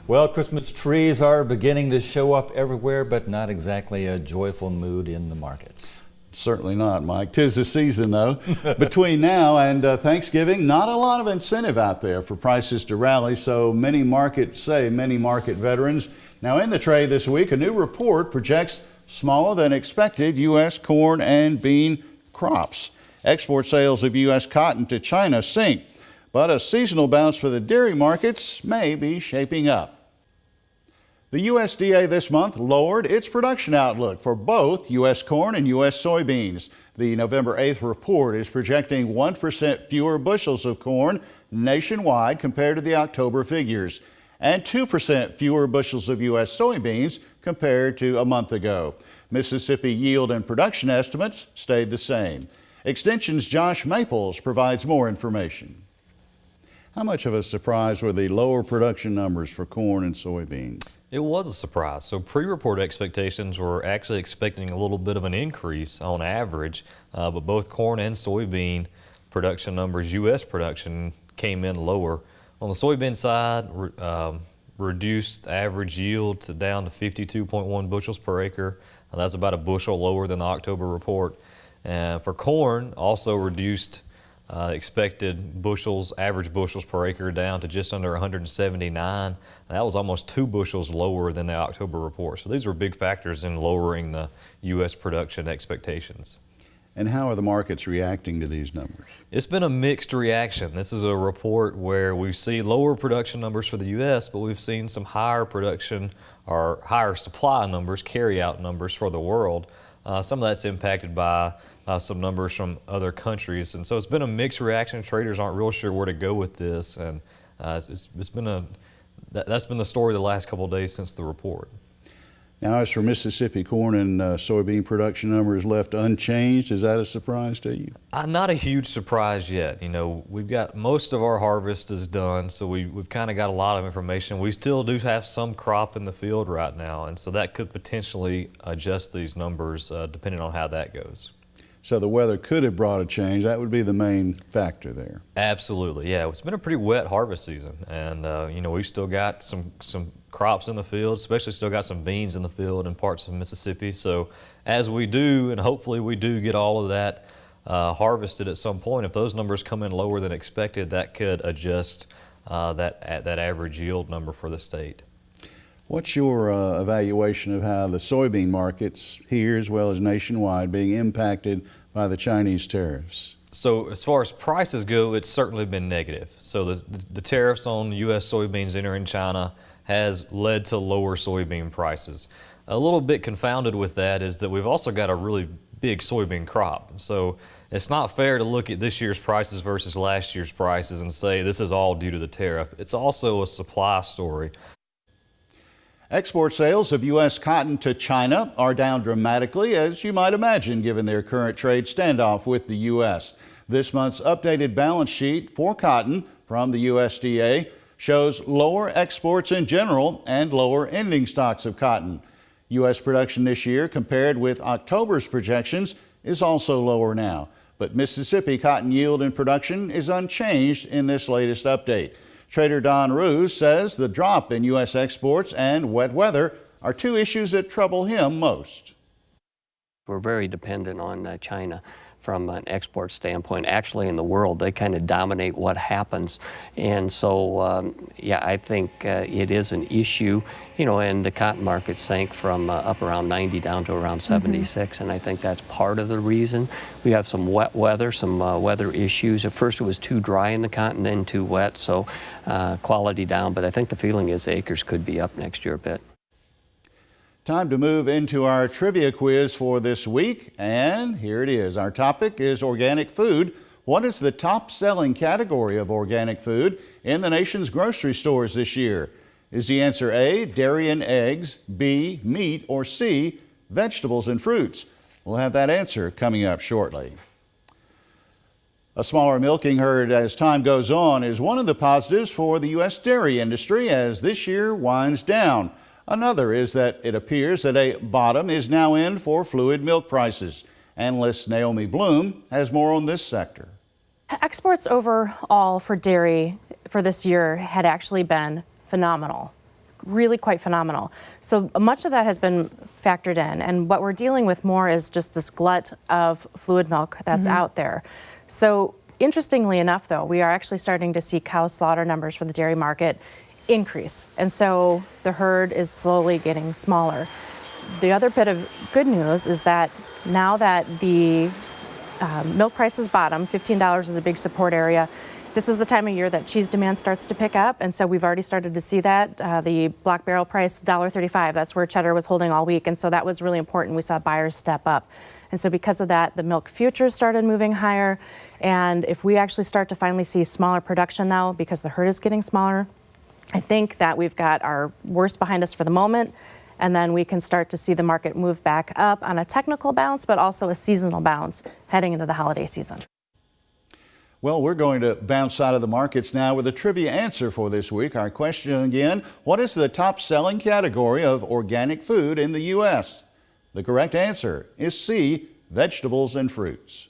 Well, Christmas trees are beginning to show up everywhere, but not exactly a joyful mood in the markets. Certainly not, Mike. 'Tis the season, though. Between now and Thanksgiving, not a lot of incentive out there for prices to rally, so many market veterans. Now in the trade this week, a new report projects smaller than expected U.S. corn and bean crops. Export sales of U.S. cotton to China sink, but a seasonal bounce for the dairy markets may be shaping up. The USDA this month lowered its production outlook for both U.S. corn and U.S. soybeans. The November 8th report is projecting 1% fewer bushels of corn nationwide compared to the October figures, and 2% fewer bushels of U.S. soybeans compared to a month ago. Mississippi yield and production estimates stayed the same. Extension's Josh Maples provides more information. How much of a surprise were the lower production numbers for corn and soybeans? It was a surprise. So pre-report expectations were actually expecting a little bit of an increase on average, but both corn and soybean production numbers, U.S. production, came in lower. On the soybean side, reduced average yield down to 52.1 bushels per acre. That's about a bushel lower than the October report. For corn, also reduced expected bushels, average bushels per acre down to just under 179. That was almost 2 bushels lower than the October report. So these were big factors in lowering the U.S. production expectations. And how are the markets reacting to these numbers? It's been a mixed reaction. This is a report where we see lower production numbers for the U.S., but we've seen some higher production or higher supply numbers, carry-out numbers for the world. Some of that's impacted by some numbers from other countries, and so it's been a mixed reaction. Traders aren't real sure where to go with this, and that's been the story the last couple of days since the report. Now, as for Mississippi corn and soybean production numbers left unchanged, is that a surprise to you? Not a huge surprise yet. You know, we've got most of our harvest is done, so we've kind of got a lot of information. We still do have some crop in the field right now, and so that could potentially adjust these numbers depending on how that goes. So the weather could have brought a change. That would be the main factor there. Absolutely, yeah. It's been a pretty wet harvest season, and you know, we've still got some crops in the field, especially still got some beans in the field in parts of Mississippi. So as we do, and hopefully we do get all of that harvested at some point, if those numbers come in lower than expected, that could adjust that average yield number for the state. What's your evaluation of how the soybean markets here as well as nationwide being impacted by the Chinese tariffs? So as far as prices go, it's certainly been negative. So the tariffs on U.S. soybeans entering China has led to lower soybean prices. A little bit confounded with that is that we've also got a really big soybean crop. So it's not fair to look at this year's prices versus last year's prices and say this is all due to the tariff. It's also a supply story. Export sales of U.S. cotton to China are down dramatically, as you might imagine, given their current trade standoff with the U.S. This month's updated balance sheet for cotton from the USDA shows lower exports in general and lower ending stocks of cotton. U.S. production this year, compared with October's projections, is also lower now. But Mississippi cotton yield and production is unchanged in this latest update. Trader Don Roos says the drop in U.S. exports and wet weather are two issues that trouble him most. We're very dependent on China from an export standpoint. Actually, in the world, they kind of dominate what happens. And so, yeah, I think it is an issue, you know, and the cotton market sank from up around 90 down to around 76. And I think that's part of the reason. We have some wet weather, some weather issues. At first, it was too dry in the cotton, then too wet, so quality down. But I think the feeling is acres could be up next year a bit. Time to move into our trivia quiz for this week, and here it is. Our topic is organic food. What is the top-selling category of organic food in the nation's grocery stores this year? Is the answer A, dairy and eggs, B, meat, or C, vegetables and fruits? We'll have that answer coming up shortly. A smaller milking herd as time goes on is one of the positives for the U.S. dairy industry as this year winds down. Another is that it appears that a bottom is now in for fluid milk prices. Analyst Naomi Bloom has more on this sector. Exports overall for dairy for this year had actually been phenomenal. really quite phenomenal. So much of that has been factored in, and what we're dealing with more is just this glut of fluid milk that's out there. So interestingly enough, though, we are actually starting to see cow slaughter numbers for the dairy market increase, and so the herd is slowly getting smaller. The other bit of good news is that now that the milk prices bottom, $15 is a big support area. This is the time of year that cheese demand starts to pick up, and so we've already started to see that. The block barrel price, $1.35, that's where cheddar was holding all week, and so that was really important. We saw buyers step up. And so because of that, the milk futures started moving higher, and if we actually start to finally see smaller production now because the herd is getting smaller, I think that we've got our worst behind us for the moment, and then we can start to see the market move back up on a technical bounce, but also a seasonal bounce heading into the holiday season. Well, we're going to bounce out of the markets now with a trivia answer for this week. Our question again, what is the top selling category of organic food in the U.S.? The correct answer is C, vegetables and fruits.